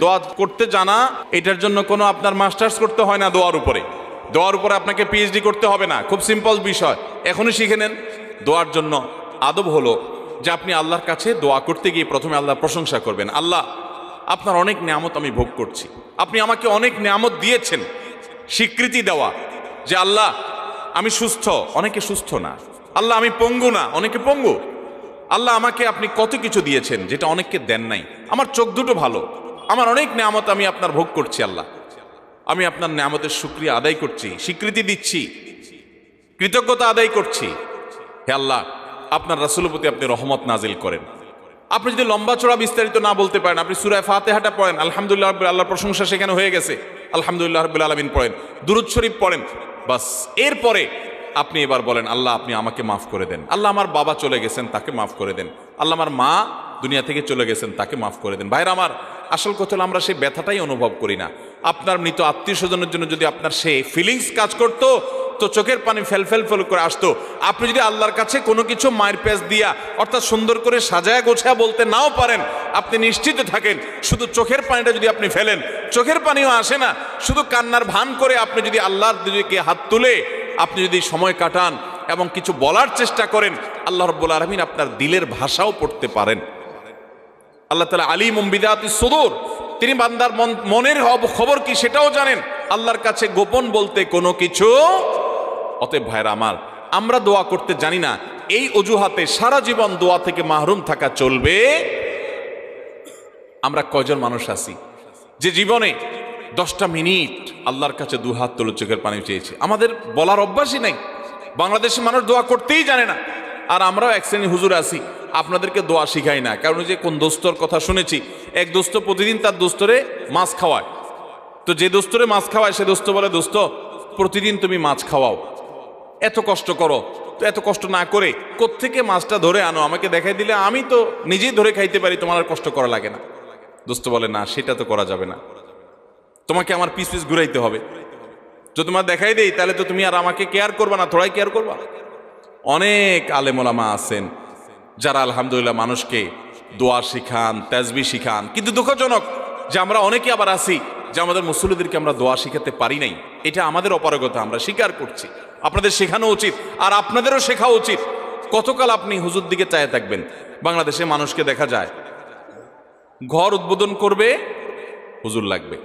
দোয়া করতে জানা, এটার জন্য কোনো আপনার মাস্টার্স করতে হয় না। দোয়ার উপরে আপনাকে পিএইচডি করতে হবে না, খুব সিম্পল বিষয়, এখনই শিখে নেন। দোয়ার জন্য আদব হলো যে আপনি আল্লাহর কাছে দোয়া করতে গিয়ে প্রথমে আল্লাহর প্রশংসা করবেন। আল্লাহ, আপনার অনেক নিয়ামত আমি ভোগ করছি, আপনি আমাকে অনেক নিয়ামত দিয়েছেন। স্বীকৃতি দেওয়া যে আল্লাহ আমি সুস্থ, অনেকে সুস্থ না। আল্লাহ আমি পঙ্গু না, অনেকে পঙ্গু। আল্লাহ আমাকে আপনি কত কিছু দিয়েছেন যেটা অনেককে দেন নাই। আমার চোখ দুটো ভালো, আমার অনেক নিয়ামত আমি আপনার ভোগ করছি। আল্লাহ, আমি আপনার নিয়ামতের শুকরিয়া আদায় করছি, স্বীকৃতি দিচ্ছি, কৃতজ্ঞতা আদায় করছি। হে আল্লাহ, আপনার রাসূলের প্রতি আপনি রহমত নাজিল করেন। আপনি যদি লম্বা চড়া বিস্তারিত না বলতে পারেন, আপনি সূরা ফাতিহাটা পড়েন, আলহামদুলিল্লাহ রাব্বিল, আল্লাহর প্রশংসা সেখানে হয়ে গেছে, আলহামদুলিল্লাহ রাব্বিল আলামিন পড়েন, দুরূদ শরীফ পড়েন, বাস। এরপরে আপনি এবার বলেন, আল্লাহ আপনি আমাকে মাফ করে দেন। আল্লাহ আমার বাবা চলে গেছেন, তাকে মাফ করে দেন। আল্লাহ আমার মা দুনিয়া থেকে চলে গেছেন, তাকে মাফ করে দেন। ভাইরা আমার, আসল কথা হলো আমরা সেই ব্যথাটাই অনুভব করি না। আপনার মৃত আত্মীয় স্বজনের জন্য যদি আপনার সেই ফিলিংস কাজ করতো, তো চোখের পানি ফেল করে আসতো। আপনি যদি আল্লাহর কাছে কোনো কিছু মায়ের পেঁচ দিয়া, অর্থাৎ সুন্দর করে সাজায়া গোছায়া বলতে নাও পারেন, আপনি নিশ্চিত থাকেন শুধু চোখের পানিটা যদি আপনি ফেলেন, চোখের পানিও আসে না, শুধু কান্নার ভান করে আপনি যদি আল্লাহর দিকে হাত তুলে আপনি যদি সময় কাটান এবং কিছু বলার চেষ্টা করেন, আল্লাহ রাব্বুল আলামিন আপনার দিলের ভাষাও পড়তে পারেন। আল্লাহ তাআলা আলিমুম বিযাতিস সুদূর, তিনি বান্দার মনের খবর কি সেটাও জানেন। আল্লাহর কাছে গোপন বলতে কোনো কিছু। অতএব ভাইরা আমার, আমরা দোয়া করতে জানি না, এই অজুহাতে সারা জীবন দোয়া থেকে মাহরুম থাকা চলবে? আমরা কয়জন মানুষ আছি যে জীবনে 10টা মিনিট আল্লাহর কাছে দুহাত তুলে চোখের পানি চেয়েছি? আমাদের বলার অভ্যাসই নাই। বাংলাদেশের মানুষ দোয়া করতেই জানে না। আর আমরাও এক শ্রেণী হুজুর আছি, আপনাদেরকে দোয়া শিখাই না। কারণ যে কোন দোস্তর কথা শুনেছি, এক দোস্ত প্রতিদিন তার দোস্তরে মাছ খাওয়ায়। তো যে দোস্তরে মাছ খাওয়ায় সে দোস্ত বলে, দোস্ত প্রতিদিন তুমি মাছ খাওয়াও, এত কষ্ট করো, তো এত কষ্ট না করে কোত্থেকে মাছটা ধরে আনো, আমাকে দেখাই দিলে আমি তো নিজেই ধরে খাইতে পারি, তোমার আর কষ্ট করা লাগে না। দোস্ত বলে, না সেটা তো করা যাবে না, তোমাকে আমার পিস পিস ঘুরাইতে হবে। যদি তোমার দেখাই দেই তাহলে তো তুমি আর আমাকে কেয়ার করবা না, থোড়াই কেয়ার করবা। অনেক আলেম ওলামা আছেন যারা আলহামদুলিল্লাহ মানুষকে দোয়া শিখান, তাসবিহ শিখান, কিন্তু দুঃখজনক যে আমরা অনেকে আবার আছি যে আমাদের মুসল্লিদেরকে আমরা দোয়া শিখাতে পারি নাই। এটা আমাদের অপারগতা, আমরা স্বীকার করছি। আপনাদের শেখানো উচিত, আর আপনাদেরও শেখা উচিত। কতকাল আপনি হুজুর দিকে চায়ে থাকবেন? বাংলাদেশে মানুষকে দেখা যায় ঘর উদ্বোধন করবে, হুজুর লাগবে।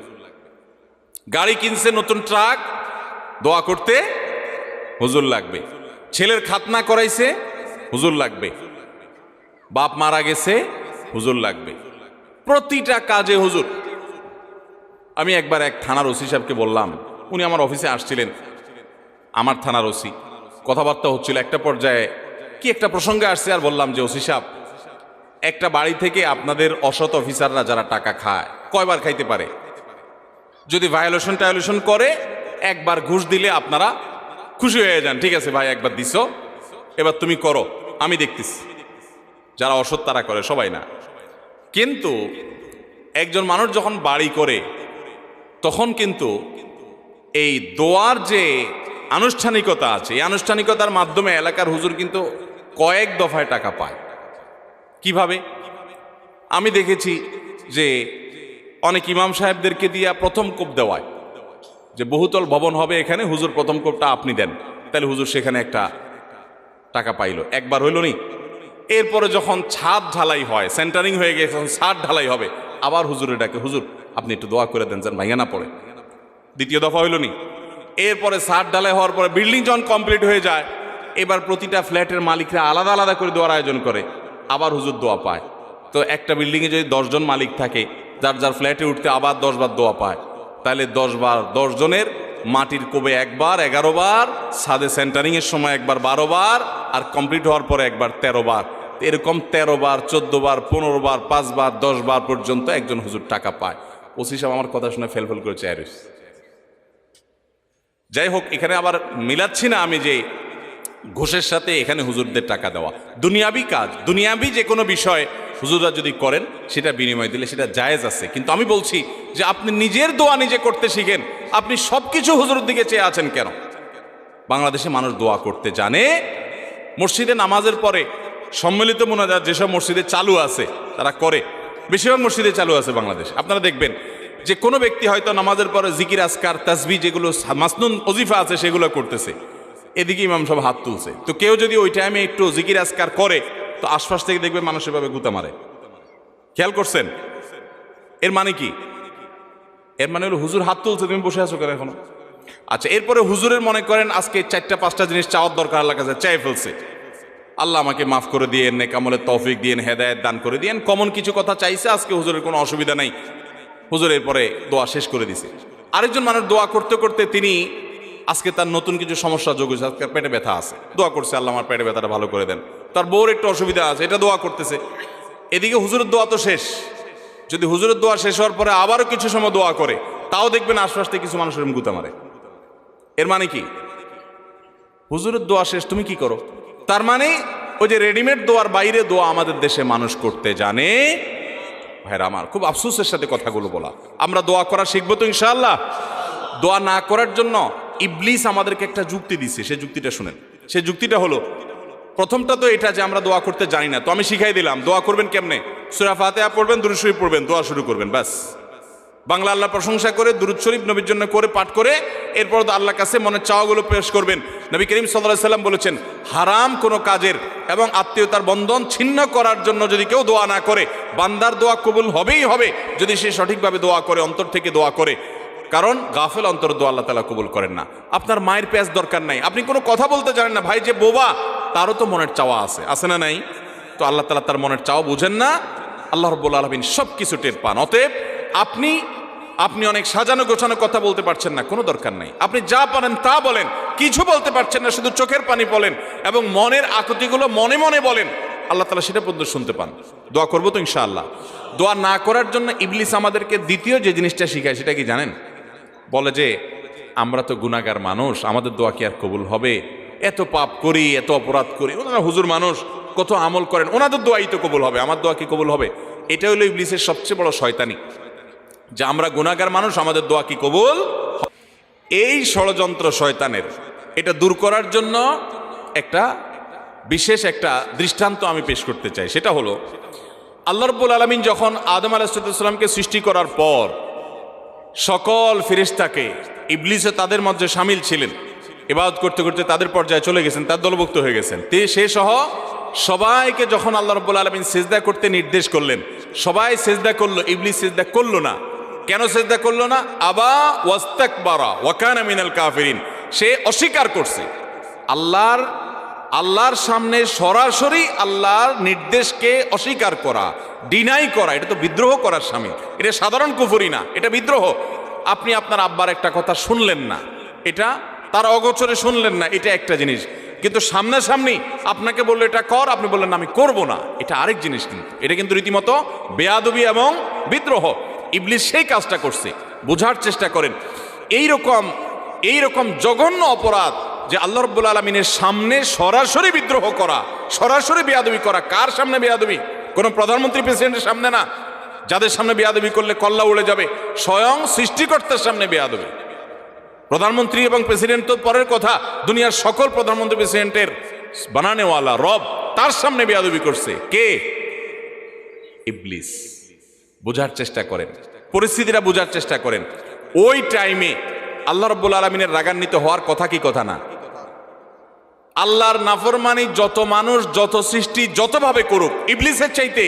গাড়ি কিনছে, নতুন ট্রাক, দোয়া করতে হুজুর লাগবে। ছেলের খাতনা করাইছে, হুজুর লাগবে। বাপ মারা গেছে, হুজুর লাগবে। প্রতিটা কাজে হুজুর। আমি একবার এক থানার ওসি সাহেবকে বললাম, উনি আমার অফিসে আসছিলেন, আমার থানার ওসি, কথাবার্তা হচ্ছিল। একটা পর্যায়ে কি একটা প্রসঙ্গে আসছে, আর বললাম যে ওসি সাহেব, একটা বাড়ি থেকে আপনাদের অসৎ অফিসাররা যারা টাকা খায়, কয়বার খাইতে পারে? যদি ভায়োলেশন করে, একবার ঘুষ দিলে আপনারা খুশি হয়ে যান, ঠিক আছে ভাই একবার দিছো, এবার তুমি করো, আমি দেখতেছি। যারা অসৎ তারা করে, সবাই না। কিন্তু একজন মানুষ যখন বাড়ি করে, তখন কিন্তু এই দোয়ার যে আনুষ্ঠানিকতা আছে, এই আনুষ্ঠানিকতার মাধ্যমে এলাকার হুজুর কিন্তু কয়েক দফায় টাকা পায়। কিভাবে? আমি দেখেছি যে অনেক ইমাম সাহেবদেরকে দিয়া প্রথম কোপ দেওয়ায়, যে বহুতল ভবন হবে এখানে, হুজুর প্রথম কোপটা আপনি দেন, তাহলে হুজুর সেখানে একটা টাকা পাইল। একবার হইল নি? এরপরে যখন ছাদ ঢালাই হয়, সেন্টারিং হয়ে গেছে, যখন ছাদ ঢালাই হবে, আবার হুজুরে ডাকে, হুজুর আপনি একটু দোয়া করে দেন যেন ভাঙে না পড়ে। দ্বিতীয় দফা হইল নি? এরপরে ছাদ ঢালাই হওয়ার পরে বিল্ডিং যখন কমপ্লিট হয়ে যায়, এবার প্রতিটা ফ্ল্যাটের মালিকরা আলাদা আলাদা করে দোয়ার আয়োজন করে, আবার হুজুর দোয়া পায়। তো একটা বিল্ডিংয়ে যদি 10 জন মালিক থাকে, যার যার ফ্ল্যাটে উঠতে আবার 10 বার দোয়া পায়, তাহলে 10 বার 10 জনের মাটির কোবে একবার 11 বার, ছাদে সেন্টারিংয়ের সময় একবার 12 বার, আর কমপ্লিট হওয়ার পরে একবার 13 বার। এরকম 13 বার, 14 বার, 15 বার, 5 বার, 10 বার পর্যন্ত একজন হুজুর টাকা পায়। ওসি সাহেব আমার কথা শুনে ফেল করে চেয়ে রয়েছে। যাই হোক, এখানে আবার মিলাচ্ছি না আমি যে ঘুষের সাথে এখানে হুজুরদের টাকা দেওয়া। দুনিয়াবি কাজ, দুনিয়াবি যে কোনো বিষয় হুজুররা যদি করেন, সেটা বিনিময় দিলে সেটা জায়েজ আছে। কিন্তু আমি বলছি যে আপনি নিজের দোয়া নিজে করতে শিখেন। আপনি সব কিছু হুজুরের দিকে চেয়ে আছেন কেন? বাংলাদেশে মানুষ দোয়া করতে জানে। মসজিদে নামাজের পরে সম্মিলিত মোনাজাত যেসব মসজিদে চালু আছে তারা করে, বেশিরভাগ মসজিদে চালু আছে বাংলাদেশ। আপনারা দেখবেন যে কোনো ব্যক্তি হয়তো নামাজের পরে জিকির আসকার তাসবিহ যেগুলো মাসনুন ওজিফা আছে সেগুলো করতেছে, এদিকে ইমাম সব হাত তুলছে। তো কেউ যদি ওই টাইমে একটু জিকির আসকার করে তো আশপাশ থেকে দেখবে মানুষ এভাবে গুতা মারে। খেয়াল করছেন? এর মানে কি? এর মানে হলো হুজুর হাত তুলছে, তুমি বসে আছো কেন এখনো? আচ্ছা, এরপরে হুজুরের মনে করেন আজকে 4-5টা জিনিস চাওয়ার দরকার, আল্লাহ কাছে চাই ফেলছে, আল্লাহ আমাকে মাফ করে দিয়েন, নেক আমলের তৌফিক দিয়েন, হেদায়েত দান করে দিয়েন, কমন কিছু কথা চাইছে। আজকে হুজুরের কোনো অসুবিধা নাই, হুজুরের পরে দোয়া শেষ করে দিছে। আরেকজন মানুষ দোয়া করতে করতে তিনি আজকে তার নতুন কিছু সমস্যা যোগ হয়েছে, আজকে পেটে ব্যথা আছে, দোয়া করছে আল্লাহ আমার পেটে ব্যথাটা ভালো করে দেন। তার বউর একটু অসুবিধা আছে, এটা দোয়া করতেছে। এদিকে হুজুরের দোয়া তো শেষ। যদি হুজুরের দোয়া শেষ হওয়ার পরে আবারও কিছু সময় দোয়া করে, তাও দেখবেন আশপাশ থেকে কিছু মানুষের গুতা মারে। এর মানে কি? হুজুরের দোয়া শেষ, তুমি কি করো? তার মানে ওই যে রেডিমেড দোয়ার বাইরে দোয়া আমাদের দেশে মানুষ করতে জানে। ভাইরা আমার, খুব আফসোসের সাথে কথাগুলো বলা। আমরা দোয়া করা শিখবো তো ইনশাআল্লাহ। দোয়া না করার জন্য ইবলিস আমাদেরকে একটা যুক্তি দিচ্ছে, সেই যুক্তিটা শুনেন। সেই যুক্তিটা হলো, প্রথমটা তো এটা যে আমরা দোয়া করতে জানি না, তো আমি শিখাই দিলাম দোয়া করবেন কেমনে। সূরা ফাতিহা পড়বেন, দুরূদ শরীফ পড়বেন, দোয়া শুরু করবেন, ব্যাস। বাংলা আল্লাহ প্রশংসা করে দুরূদ শরীফ নবীর জন্য করে পাঠ করে এরপর তো আল্লাহর কাছে মনের চাওয়াগুলো পেশ করবেন। নবী করিম সাল্লাল্লাহু আলাইহি সাল্লাম বলেছেন, হারাম কোনো কাজের এবং আত্মীয়তার বন্ধন ছিন্ন করার জন্য যদি কেউ দোয়া না করে, বান্দার দোয়া কবুল হবেই হবে যদি সে সঠিকভাবে দোয়া করে, অন্তর থেকে দোয়া করে। কারণ গাফেল অন্তর দোয়া আল্লাহ তাআলা কবুল করেন না। আপনার মায়ের পেঁয়াজ দরকার নাই, আপনি কোনো কথা বলতে জানেন না, ভাই যে বোবা, তারও তো মনের চাওয়া আছে, আছে না নাই? তো আল্লাহ তাআলা তার মনের চাওয়া বুঝেন না? আল্লাহ রাব্বুল আলামিন সব কিছু টের পান। অতএব আপনি অনেক সাজানো গোছানো কথা বলতে পারছেন না, কোনো দরকার নাই। আপনি যা পারেন তা বলেন, কিছু বলতে পারছেন না, শুধু চোখের পানি বলেন এবং মনের আকুতিগুলো মনে মনে বলেন, আল্লাহ তাআলা সেটা পর্যন্ত শুনতে পান। দোয়া করবো তো ইনশাআল্লাহ। দোয়া না করার জন্য ইবলিস আমাদেরকে দ্বিতীয় যে জিনিসটা শিখায় সেটা কি জানেন? বলে যে আমরা তো গুনাহগার মানুষ, আমাদের দোয়া কি আর কবুল হবে? এত পাপ করি, এত অপরাধ করি, ওনারা হুজুর মানুষ, কত আমল করেন, ওনাদের দোয়াই তো কবুল হবে, আমার দোয়া কি কবুল হবে? এটা হলো ইবলিসের সবচেয়ে বড় শয়তানি, যে আমরা গুনাহগার মানুষ, আমাদের দোয়া কি কবুল? এই ষড়যন্ত্র শয়তানের, এটা দূর করার জন্য একটা বিশেষ একটা দৃষ্টান্ত আমি পেশ করতে চাই। সেটা হলো, আল্লাহ রাব্বুল আলামিন যখন আদম আলাইহিস সালামকে সৃষ্টি করার পর সকল ফেরেশতাকে, ইবলিসে তাদের মধ্যে শামিল ছিলেন, ইবাদত করতে করতে তাদের পর্যায়ে চলে গেছেন, তার দলভুক্ত হয়ে গেছেন। সে সহ সবাইকে যখন আল্লাহ রাব্বুল আলামিন সিজদা করতে নির্দেশ করলেন, সবাই সিজদা করলো, ইবলিস সিজদা করলো না। কেন সিজদা করলো না? আবা ওয়াস্তাকবারা ওয়া কানা মিনাল কাফিরিন। সে অস্বীকার করছে। আল্লাহর সামনে সরাসরি আল্লাহর নির্দেশকে অস্বীকার করা, ডিনাই করা, এটা তো বিদ্রোহ করার সামিল। এটা সাধারণ কুফরি না, এটা বিদ্রোহ। আপনি আপনার আব্বার একটা কথা শুনলেন না, এটা তার অগোচরে শুনলেন না, এটা একটা জিনিস। কিন্তু সামনাসামনি আপনাকে বললো এটা কর, আপনি বললেন না আমি করব না, এটা আরেক জিনিস। কিন্তু এটা কিন্তু রীতিমতো বেয়াদবি এবং বিদ্রোহ। ইবলিস সেই কাজটা করছে। বোঝার চেষ্টা করেন, এইরকম জঘন্য অপরাধ যে আল্লাহ রাব্বুল আলামিনের সামনে সরাসরি বিদ্রোহ করা, সরাসরি বেয়াদবি করা। কার সামনে বেয়াদবি? কোনো প্রধানমন্ত্রী প্রেসিডেন্টের সামনে না, যাদের সামনে বেয়াদবি করলে কল্লা উড়ে যাবে। স্বয়ং সৃষ্টিকর্তার সামনে বেয়াদবি। প্রধানমন্ত্রী এবং প্রেসিডেন্ট তো পরের কথা, দুনিয়ার সকল প্রধানমন্ত্রী প্রেসিডেন্টের বানানেওয়ালা রব, তার সামনে বেয়াদবি করছে কে? ইবলিস। বোঝার চেষ্টা করেন, পরিস্থিতিটা বোঝার চেষ্টা করেন। ওই টাইমে আল্লাহ রাব্বুল আলামিনের রাগান্বিত হওয়ার কথা কি কথা না? আল্লাহর নাফরমানি যত মানুষ, যত সৃষ্টি যতভাবে করুক, ইবলিসের চাইতে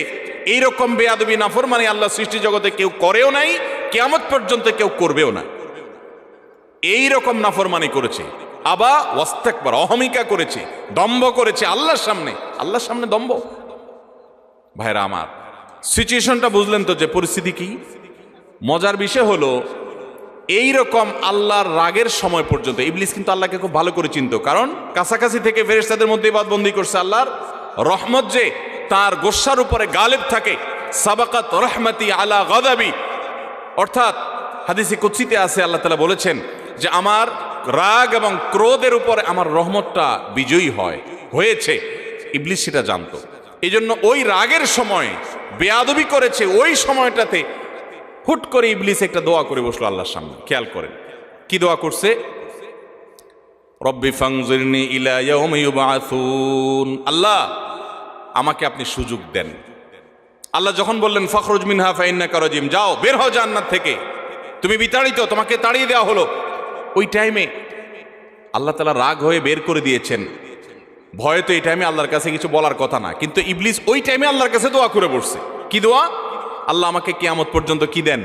এইরকম বেয়াদবি নাফরমানি আল্লাহ সৃষ্টি জগতে কেউ করেও নাই, কিয়ামত পর্যন্ত কেউ করবেও না। এইরকম নাফরমানি করেছে, আবা ওয়াস্তাকবার, অহমিকা করেছে, দম্ভ করেছে আল্লাহর সামনে দম্ভ। ভাইরা আমার, সিচুয়েশনটা বুঝলেন তো যে পরিস্থিতি কি? মজার বিষয় হলো, এইরকম আল্লাহর রাগের সময় পর্যন্ত ইবলিস কিন্তু আল্লাহকে খুব ভালো করে চিনত। কারণ কাছাকাছি থেকে ফেরেশতাদের মধ্যে ইবাদতবন্দি করছে। আল্লাহর রহমত যে তার গোস্সার উপরে গালিব থাকে, সাবাকাত রহমতি আলা গাদাবি, অর্থাৎ হাদিসে কুদসিতে আছে, আল্লাহ তাআলা বলেছেন যে আমার রাগ এবং ক্রোধের উপরে আমার রহমতটা বিজয়ী হয়েছে। ইবলিস সেটা জানতো। এই জন্য ওই রাগের সময় বেয়াদবি করেছে। ওই সময়টাতে হুট করে ইবলিস একটা দোয়া করে বসলো আল্লাহর সামনে। খেয়াল করেন কি দোয়া করছে? রব্বি ফাংজিরনি ইলা ইয়াউমি ইউবআসুন। আল্লাহ, আমাকে আপনি সুযোগ দেন, আল্লাহ যখন বললেন ফখরুজ মিনহা ফাইন্নাকা রাজিম, যাও বের হও জান্নাত থেকে, তুমি বিতাড়িত, তোমাকে তাড়িয়ে দেওয়া হলো। ওই টাইমে আল্লাহ তাআলা রাগ হয়ে বের করে দিয়েছেন। ভয়ে তো এই টাইমে আল্লাহর কাছে কিছু বলার কথা না, কিন্তু ইবলিস ওই টাইমে আল্লাহর কাছে দোয়া করে বসছে। কি দোয়া? আল্লাহ আমাকে কিয়ামত পর্যন্ত কি দেন?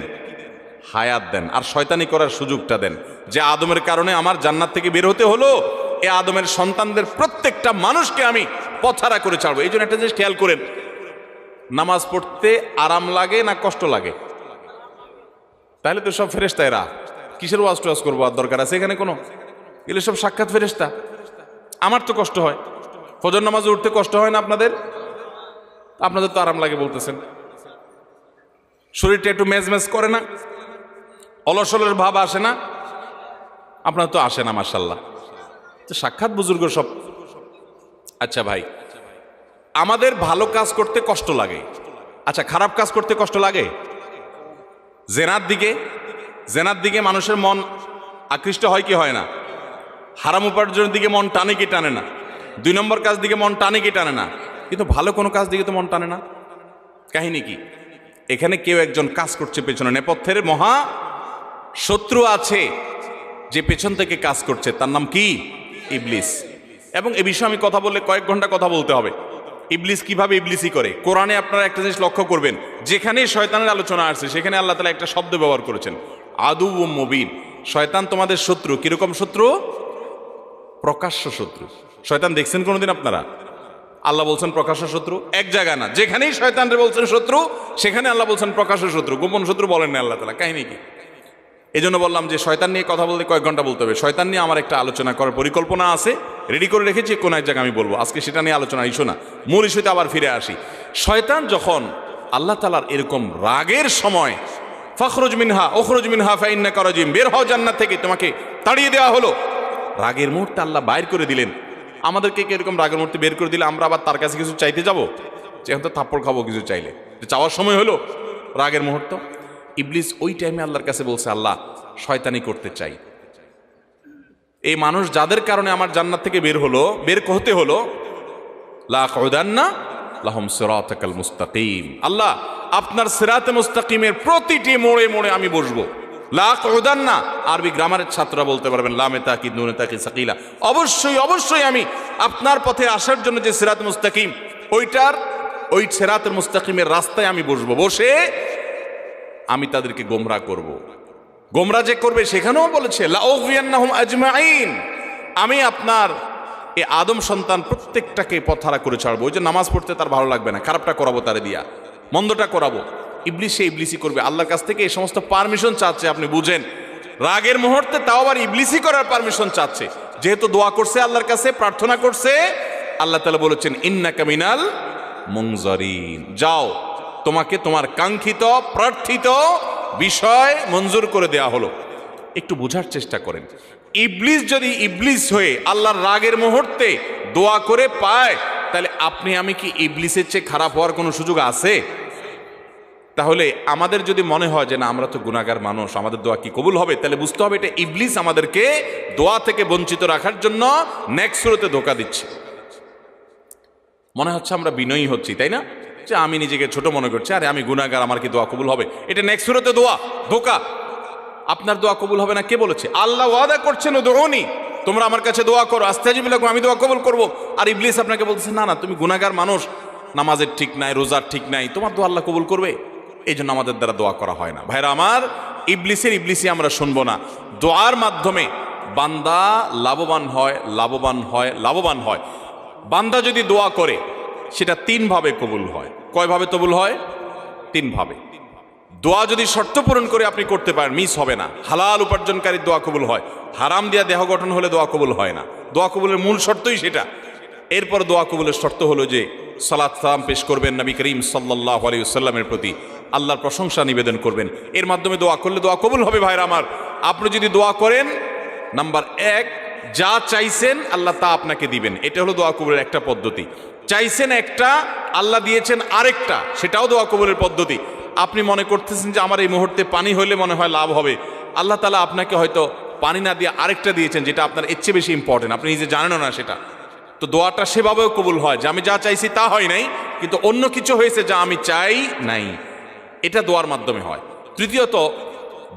হায়াত দেন, আর শয়তানি করার সুযোগটা দেন। যে আদমের কারণে আমার জান্নাত থেকে বের হতে হলো, এ আদমের সন্তানদের প্রত্যেকটা মানুষকে আমি পথহারা করে ছাড়বো। এই জন্য একটা জিনিস খেয়াল করেন, নামাজ পড়তে আরাম লাগে না কষ্ট লাগে? তাহলে তো সব ফেরেশতা, এরা কিসের ওয়াজ টোয়াজ করবো, আর দরকার আছে এখানে কোনো? এগুলো সব সাক্ষাৎ ফেরেশতা। আমার তো কষ্ট হয়, ফজর নামাজে উঠতে কষ্ট হয় না আপনাদের? আপনাদের তো আরাম লাগে বলতেছেন। শরীরটা একটু মেজমেজ করে না? অলসলের ভাব আসে না? আপনার তো আসে না মাশাআল্লাহ। তো সাক্ষাৎ বুজুর্গ সব। আচ্ছা ভাই, আমাদের ভালো কাজ করতে কষ্ট লাগে, আচ্ছা খারাপ কাজ করতে কষ্ট লাগে? জেনার দিকে মানুষের মন আকৃষ্ট হয় কি হয় না? হারাম উপার্জনের দিকে মন টানে কি টানে না? 2 নম্বর কাজ দিকে মন টানে কি টানে না? কিন্তু ভালো কোনো কাজ দিকে তো মন টানে না। কাহিনী কি? এখানে কেউ একজন কাজ করছে, পেছনে নেপথ্যের মহা শত্রু আছে যে পেছন থেকে কাজ করছে, তার নাম কি? ইবলিস। এবং এ বিষয়ে আমি কথা বললে কয়েক ঘন্টা কথা বলতে হবে। ইবলিস কিভাবে ইবলিসই করে, কোরআনে আপনারা একটা জিনিস লক্ষ্য করবেন, যেখানেই শয়তানের আলোচনা আসছে সেখানে আল্লাহ তাআলা একটা শব্দ ব্যবহার করেছেন, আদুউম মুবিন। শয়তান তোমাদের শত্রু। কিরকম শত্রু? প্রকাশ্য শত্রু। শয়তান দেখছেন কোনোদিন আপনারা? আল্লাহ বলছেন প্রকাশ্য শত্রু, এক জায়গা না, যেখানেই শয়তানরে বলছেন শত্রু সেখানে আল্লাহ বলছেন প্রকাশ্য শত্রু। গোপন শত্রু বলেন না আল্লাহ তাআলা। কাহিনী কি? এই জন্য বললাম যে শয়তান নিয়ে কথা বলতে কয়েক ঘন্টা বলতে হবে। শয়তান নিয়ে আমার একটা আলোচনা করার পরিকল্পনা আছে, রেডি করে রেখেছি, কোন এক জায়গায় আমি বলবো। আজকে সেটা নিয়ে আলোচনা ইস্যু না, মূল ইস্যুতে আবার ফিরে আসি। শয়তান যখন আল্লাহ তাআলার এরকম রাগের সময়, ফখরুজ মিনহা উখরুজ মিনহা ফাইন্নাকা রাজিম, বের হও জান্নাত থেকে, তোমাকে তাড়িয়ে দেওয়া হলো, রাগের মুহূর্তে আল্লাহ বাইর করে দিলেন। আমাদেরকে কি এরকম রাগের মুহূর্তে বের করে দিলে আমরা আবার তার কাছে কিছু চাইতে যাবো? যেহেতু থাপ্পড় খাবো কিছু চাইলে, যে চাওয়ার সময় হলো রাগের মুহূর্ত। ইবলিস ওই টাইমে আল্লাহর কাছে বলছে, আল্লাহ শয়তানি করতে চাই, এই মানুষ যাদের কারণে আমার জান্নাত থেকে বের হতে হলো, লা আকুদান্না লাহুম সিরাতাকাল মুস্তাকিম। আল্লাহ আপনার সিরাতে মুস্তাকিমের প্রতিটি মোড়ে মোড়ে আমি বসবো। লা আকুদান্না, আরবি গ্রামারের ছাত্ররা বলতে পারবেন, লামে তাকিদ নুনে তাকিদ সাকিলা, অবশ্যই আমি আপনার পথে আসার জন্য যে সিরাত মুস্তাকিম, ওই সিরাতুল মুস্তাকিমের রাস্তায় আমি বসবো, বসে আমি তাদেরকে গোমরাহ করব। গোমরাহ যে করবে সেখানেও বলেছে লা উগওয়িয়ান্নাহুম আজমাইন, আমি আপনার এই আদম সন্তান প্রত্যেকটাকে পথহারা করে ছাড়বো। ওই যে নামাজ পড়তে তার ভালো লাগবে না, খারাপটা করাবো তারে দিয়া, মন্দটা করাবো। ইবলিস সে ইবলিসই করবে। আল্লাহর কাছ থেকে এই সমস্ত পারমিশন চাচ্ছে, আপনি বুঝেন, রাগের মুহূর্তে তাও আবার ইবলিসই করার পারমিশন চাচ্ছে। যেহেতু দোয়া করছে আল্লাহর কাছে, প্রার্থনা করছে, আল্লাহ তাআলা বলেছেন ইন্নাকা মিনাল মুনজারিন, যাও তোমাকে তোমার কাঙ্ক্ষিত প্রার্থিত বিষয় মঞ্জুর করে দেয়া হলো। একটু বোঝার চেষ্টা করেন, ইবলিস যদি ইবলিস হয়ে আল্লাহর রাগের মুহূর্তে দোয়া করে পায়, তাহলে আপনি আমি কি ইবলিসের চেয়ে খারাপ হওয়ার কোনো সুযোগ আছে? তাহলে আমাদের যদি মনে হয় যে না আমরা তো গুনাহগার মানুষ, আমাদের দোয়া কি কবুল হবে, তাহলে বুঝতে হবে এটা ইবলিস আমাদেরকে দোয়া থেকে বঞ্চিত রাখার জন্য নেক্সট সুরতে ধোঁকা দিচ্ছে। মনে হচ্ছে আমরা বিনয়ী হচ্ছি, তাই না? যে আমি নিজেকে ছোট মনে করছি, আরে আমি গুনাহগার, আমার কি দোয়া কবুল হবে? এটা নেক্সট সুরতে ধোঁকা। আপনার দোয়া কবুল হবে না কে বলেছে? আল্লাহ ওয়াদা করছেন উদউনি, তোমরা আমার কাছে দোয়া করো, আস্তাজিব লাকুম, আমি দোয়া কবুল করব। আর ইবলিস আপনাকে বলতেছে না না, তুমি গুনাহগার মানুষ, নামাজের ঠিক নাই, রোজার ঠিক নাই, তোমার দোয়া আল্লাহ কবুল করবে? এই জন্য আমাদের দ্বারা দোয়া করা হয় না। ভাইরা আমার, ইবলিসই আমরা শুনবো না। দোয়ার মাধ্যমে বান্দা লাভবান হয়। বান্দা যদি দোয়া করে সেটা 3 ভাবে কবুল হয়। কয় ভাবে কবুল হয়? 3 ভাবে। দোয়া যদি শর্ত পূরণ করে আপনি করতে পারেন, মিস হবে না। হালাল উপার্জনকারীর দোয়া কবুল হয়, হারাম দিয়া দেহ গঠন হলে দোয়া কবুল হয় না। দোয়া কবুলের মূল শর্তই সেটা। এরপর দোয়া কবুলের শর্ত হলো যে সালাত সালাম পেশ করবেন নবী করিম সাল্লাল্লাহু আলাইহি ওয়াসাল্লামের প্রতি, আল্লাহর প্রশংসা নিবেদন করবেন। এর মাধ্যমে দোয়া করলে দোয়া কবুল হবে। ভাইরা আমার, আপনি যদি দোয়া করেন, নাম্বার 1, যা চাইছেন আল্লাহ তা আপনাকে দিবেন। এটা হলো দোয়া কবুলের একটা পদ্ধতি। চাইছেন একটা, আল্লাহ দিয়েছেন আরেকটা, সেটাও দোয়া কবুলের পদ্ধতি। আপনি মনে করতেছেন যে আমার এই মুহূর্তে পানি হলে মনে হয় লাভ হবে, আল্লাহ তাআলা আপনাকে হয়তো পানি না দিয়ে আরেকটা দিয়েছেন যেটা আপনার এর চেয়ে বেশি ইম্পর্টেন্ট, আপনি নিজে জানেনও না সেটা। তো দোয়াটা সেভাবেও কবুল হয় যে আমি যা চাইছি তা হয় নাই, কিন্তু অন্য কিছু হয়েছে যা আমি চাই নাই, এটা দোয়ার মাধ্যমে হয়। তৃতীয়ত,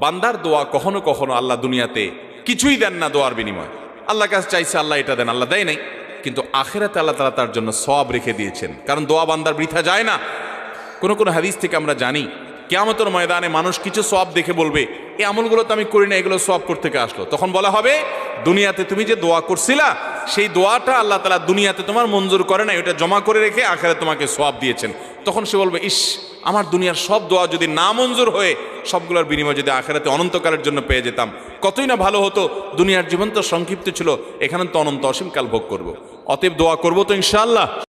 বান্দার দোয়া কখনো কখনো আল্লাহ দুনিয়াতে কিছুই দেন না দোয়ার বিনিময়। আল্লাহর কাছে চাইছে আল্লাহ এটা দেন, আল্লাহ দেয় নাই, কিন্তু আখিরাতে আল্লাহ তাআলা তার জন্য সওয়াব রেখে দিয়েছেন, কারণ দোয়া বান্দার বৃথা যায় না। কোন কোন হাদিস থেকে আমরা জানি কিয়ামতের ময়দানে মানুষ কিছু সওয়াব দেখে বলবে এই আমলগুলো তো আমি করি না, এগুলো সওয়াব করতে থেকে আসলো। তখন বলা হবে দুনিয়াতে তুমি যে দোয়া করছিলা সেই দোয়াটা আল্লাহ তাআলা দুনিয়াতে তোমার মঞ্জুর করে না, ওটা জমা করে রেখে আখিরাতে তোমাকে সওয়াব দিয়েছেন। তখন সে বলবে ইস, আমার দুনিয়ার সব দোয়া যদি না মঞ্জুর হয়ে সবগুলোর বিনিময় যদি আখিরাতে অনন্তকালের জন্য পেয়ে যেতাম, কতই না ভালো হতো। দুনিয়ার জীবন তো সংক্ষিপ্ত ছিল, এখানে তো অনন্ত অসীমকাল ভোগ করব। অতএব দোয়া করব তো ইনশাআল্লাহ।